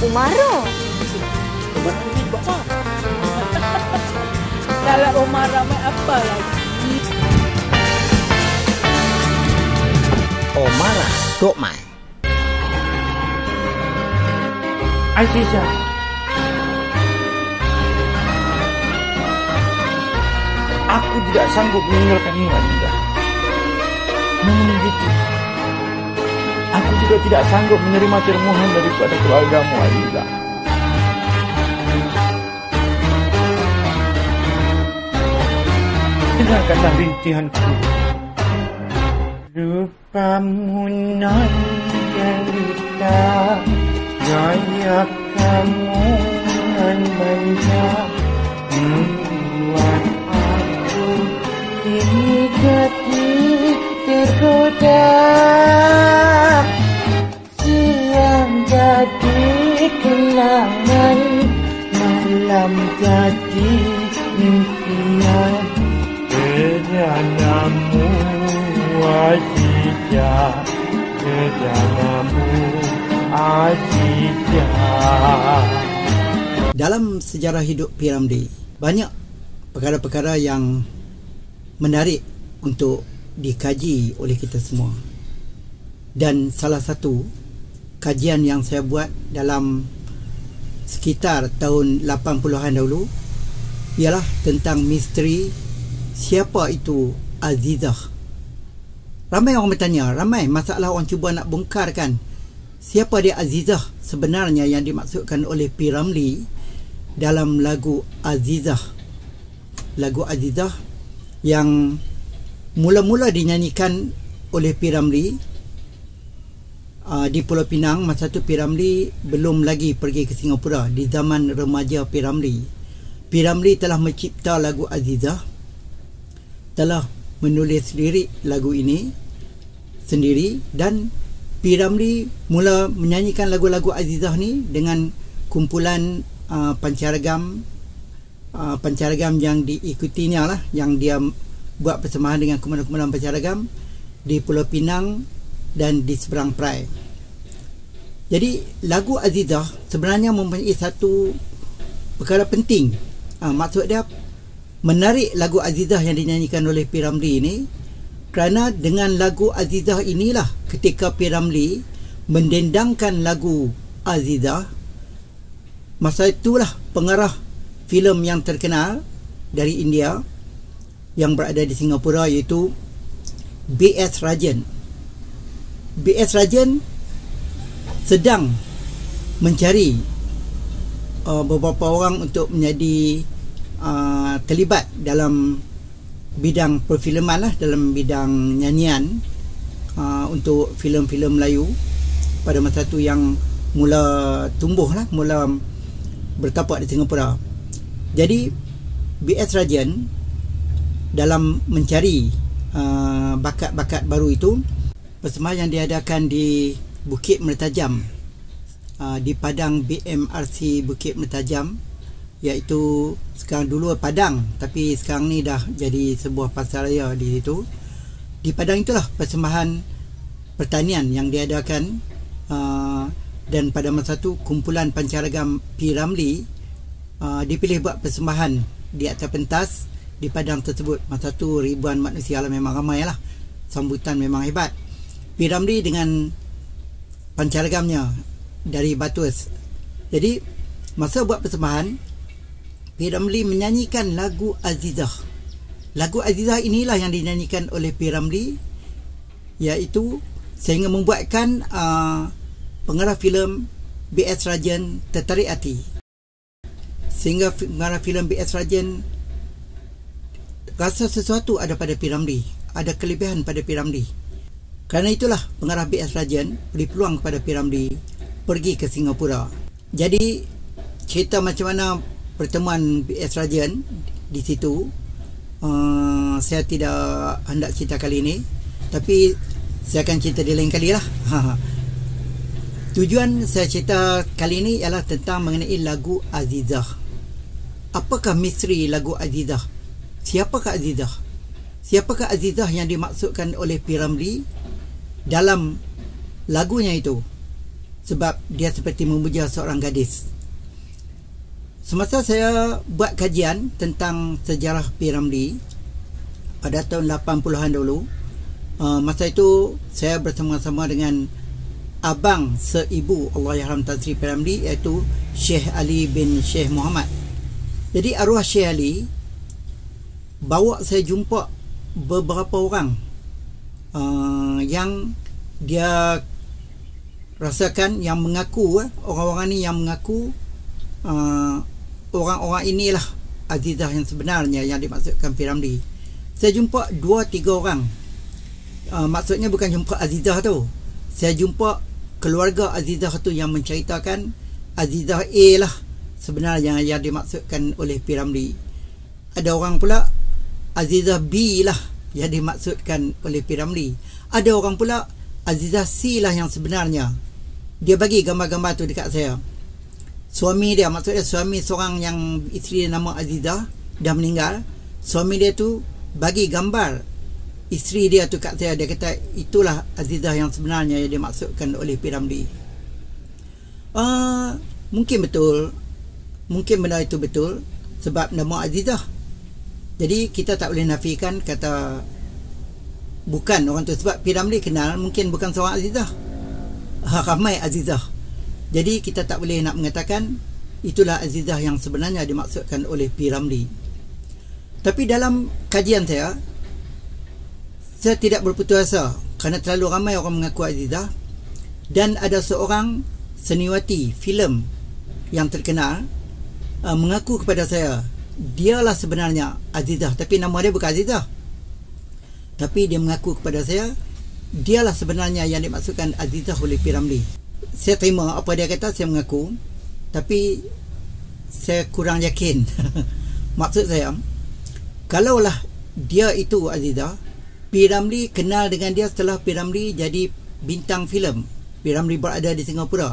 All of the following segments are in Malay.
Umara. Umara buat apa? Kalau Umara main apa lagi? Omara dok mai. Azizah, aku tidak sanggup meninggalkanmu, Azizah. Namun begitu, aku juga tidak sanggup menerima termohon daripada keluargamu, Azizah. Dengarkanlah rintihanku. Rupamu nan jelita, gaya kamu nan manja, membuat aku kini jadi tergoda. Siang jadi kenangan, malam jadi impian. Kedanamu Azizah, kedanamu Azizah. Dalam sejarah hidup P. Ramlee, banyak perkara-perkara yang menarik untuk dikaji oleh kita semua. Dan salah satu kajian yang saya buat dalam sekitar tahun 80-an dahulu ialah tentang misteri siapa itu Azizah. Ramai orang bertanya, ramai masalah orang cuba nak bongkarkan siapa dia Azizah sebenarnya yang dimaksudkan oleh P. Ramlee dalam lagu Azizah. Lagu Azizah yang mula-mula dinyanyikan oleh P. Ramlee di Pulau Pinang. Masa tu P. Ramlee belum lagi pergi ke Singapura. Di zaman remaja P. Ramlee, P. Ramlee telah mencipta lagu Azizah, telah menulis lirik lagu ini sendiri, dan P. Ramlee mula menyanyikan lagu-lagu Azizah ni dengan kumpulan pancaragam yang diikutinya lah, yang dia buat persembahan dengan kumpulan pancaragam di Pulau Pinang dan di seberang Perai. Jadi lagu Azizah sebenarnya mempunyai satu perkara penting. Maksud dia menarik lagu Azizah yang dinyanyikan oleh P. Ramlee ini, kerana dengan lagu Azizah inilah ketika P. Ramlee mendendangkan lagu Azizah, masa itulah pengarah filem yang terkenal dari India yang berada di Singapura, iaitu B.S. Rajan. B.S. Rajan sedang mencari beberapa orang untuk menjadi terlibat dalam bidang perfilman lah, dalam bidang nyanyian untuk filem-filem Melayu pada masa tu yang mula tumbuh lah, mula bertapak di Singapura. Jadi B.S. Rajan dalam mencari bakat-bakat baru itu, persembahan yang diadakan di Bukit Mertajam, di Padang BMRC Bukit Mertajam, iaitu sekarang dulu Padang tapi sekarang ni dah jadi sebuah pasaraya di situ. Di Padang itulah persembahan pertanian yang diadakan, dan pada masa tu kumpulan pancaragam P. Ramlee dipilih buat persembahan di atas pentas di Padang tersebut. Masa tu ribuan manusia lah, memang ramai lah, sambutan memang hebat. P. Ramlee dengan pancaragamnya dari Batus. Jadi masa buat persembahan, P. Ramlee menyanyikan lagu Azizah. Lagu Azizah inilah yang dinyanyikan oleh P. Ramlee, iaitu sehingga membuatkan pengarah filem B.S. Rajan tertarik hati. Sehingga pengarah filem B.S. Rajan rasa sesuatu ada pada P. Ramlee, ada kelebihan pada P. Ramlee. Kerana itulah pengarah B.S. Rajan beri peluang kepada P. Ramlee pergi ke Singapura. Jadi cerita macam mana pertemuan B.S. Rajan di situ, saya tidak hendak cerita kali ini, tapi saya akan cerita di lain kali lah. Tujuan saya cerita kali ini ialah tentang mengenai lagu Azizah. Apakah misteri lagu Azizah? Siapakah Azizah? Siapakah Azizah yang dimaksudkan oleh P. Ramlee dalam lagunya itu? sebab dia seperti memuja seorang gadis. Semasa saya buat kajian tentang sejarah P. Ramlee pada tahun 80-an dulu, masa itu saya bersama-sama dengan abang seibu Allahyarham Tan Sri P. Ramlee, iaitu Syekh Ali bin Syekh Muhammad. Jadi arwah Syekh Ali bawa saya jumpa beberapa orang yang dia rasakan, yang mengaku, orang-orang ni yang mengaku orang-orang inilah Azizah yang sebenarnya yang dimaksudkan P. Ramlee. Saya jumpa 2-3 orang. Maksudnya bukan jumpa Azizah tu, saya jumpa keluarga Azizah tu yang menceritakan Azizah A lah sebenarnya yang dimaksudkan oleh P. Ramlee. Ada orang pula Azizah B lah yang dimaksudkan oleh P. Ramlee. Ada orang pula Azizah C lah yang sebenarnya. Dia bagi gambar-gambar tu dekat saya. Suami dia, maksudnya suami seorang yang isteri dia nama Azizah dah meninggal. Suami dia tu bagi gambar isteri dia tu kat saya. Dia kata itulah Azizah yang sebenarnya yang dimaksudkan oleh P. Ramlee. Mungkin betul, mungkin benda itu betul sebab nama Azizah. Jadi kita tak boleh nafikan kata bukan orang tu, sebab P. Ramlee kenal mungkin bukan seorang Azizah, ramai Azizah. Jadi kita tak boleh nak mengatakan itulah Azizah yang sebenarnya dimaksudkan oleh P. Ramlee. Tapi dalam kajian saya tidak berputus asa kerana terlalu ramai orang mengaku Azizah, dan ada seorang seniwati filem yang terkenal mengaku kepada saya dialah sebenarnya Azizah, tapi nama dia bukan Azizah. Tapi dia mengaku kepada saya dialah sebenarnya yang dimaksudkan Azizah oleh P. Ramlee. Saya terima apa dia kata, saya mengaku, tapi saya kurang yakin. Maksud saya, kalaulah dia itu Azizah, P. Ramlee kenal dengan dia setelah P. Ramlee jadi bintang filem. P. Ramlee berada di Singapura.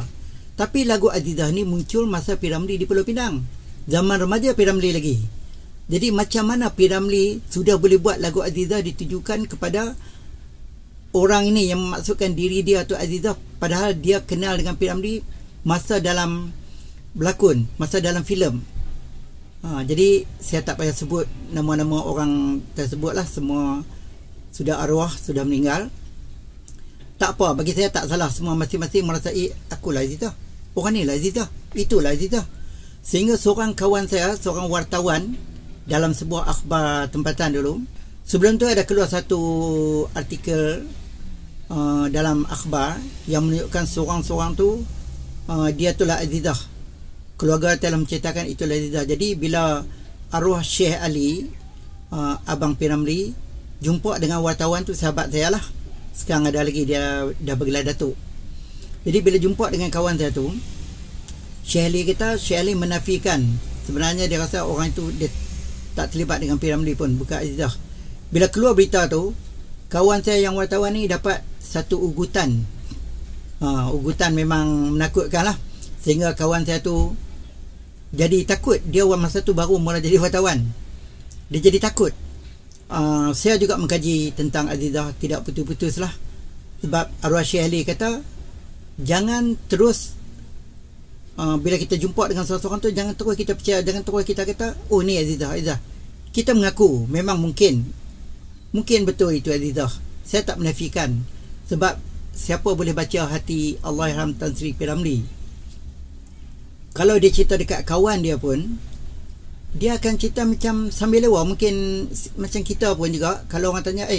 Tapi lagu Azizah ni muncul masa P. Ramlee di Pulau Pinang, zaman remaja P. Ramlee lagi. Jadi macam mana P. Ramlee sudah boleh buat lagu Azizah ditujukan kepada orang ini yang memaksudkan diri dia tu Azizah, padahal dia kenal dengan P. Ramlee masa dalam berlakon, masa dalam filem. Jadi saya tak payah sebut nama-nama orang tersebut lah, semua sudah arwah, sudah meninggal. Tak apa, bagi saya tak salah, semua masing-masing merasai akulah Azizah, orang ni lah Azizah, itulah Azizah. Sehingga seorang kawan saya, seorang wartawan dalam sebuah akhbar tempatan dulu, sebelum tu ada keluar satu artikel dalam akhbar yang menunjukkan seorang-seorang tu dia itulah Azizah, keluarga telah menceritakan itulah Azizah. Jadi bila arwah Syekh Ali, abang P. Ramlee, jumpa dengan wartawan tu, sahabat saya lah, sekarang ada lagi, dia dah bergelar datuk. Jadi bila jumpa dengan kawan saya tu, Syekh Ali kata, Syekh Ali menafikan, sebenarnya dia rasa orang itu dia tak terlibat dengan P. Ramlee pun, bukan Azizah. Bila keluar berita tu, kawan saya yang wartawan ni dapat satu ugutan. Ugutan memang menakutkan lah, sehingga kawan saya tu jadi takut. Dia masa tu baru mula jadi wartawan, dia jadi takut. Saya juga mengkaji tentang Azizah tidak putus-putus lah, sebab arwah Syekh Ali kata jangan terus bila kita jumpa dengan seseorang tu, jangan terus kita percaya, jangan terus kita kata oh ni Azizah, Azizah. Kita mengaku memang mungkin betul itu Azizah. Saya tak menafikan, sebab siapa boleh baca hati Allahyarham Tan Sri P. Ramlee. Kalau dia cerita dekat kawan dia pun, dia akan cerita macam sambil lewa. Mungkin macam kita pun juga, kalau orang tanya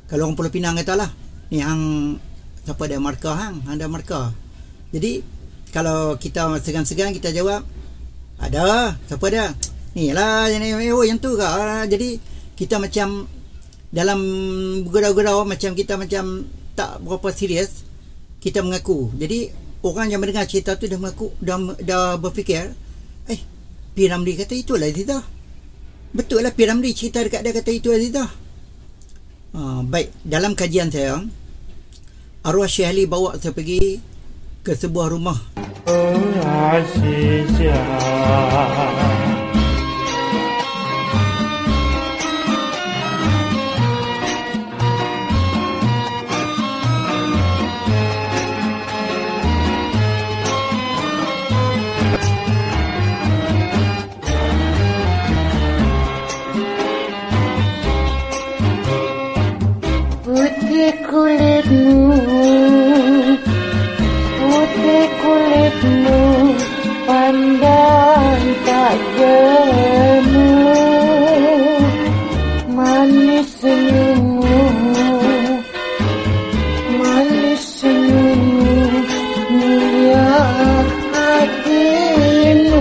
kalau orang Pulau Pinang kata lah, ni hang siapa dia markah, hang ada markah. Jadi kalau kita segan-segan kita jawab, ada, siapa dia, ni lah yang tu ke. Jadi kita macam dalam gurau-gurau, macam kita macam tak berapa serius, kita mengaku. Jadi orang yang mendengar cerita tu dah mengaku, dah berfikir P. Ramlee kata itulah Azizah, betul lah P. Ramlee cerita dekat dia kata itu Azizah. Baik, dalam kajian saya, arwah Syekh Ali bawa saya pergi ke sebuah rumah. kulitmu, putih kulitmu, pandang tak jemu, manis senyummu, manis senyummu, mulia hatimu.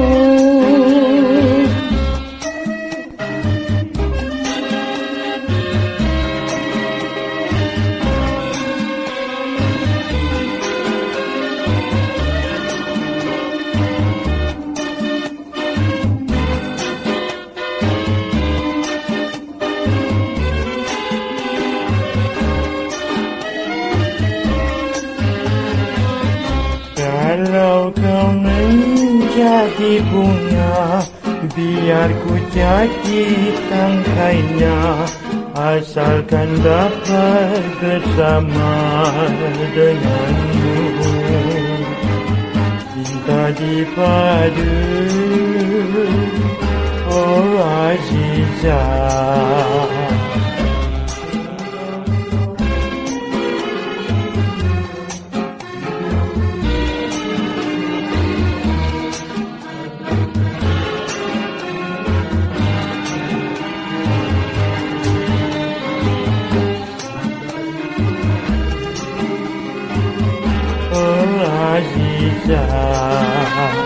Kalau kau menjadi bunga, biar ku jadi tangkainya, asalkan dapat bersama denganmu. Cinta di padu, oh Azizah. Azizah.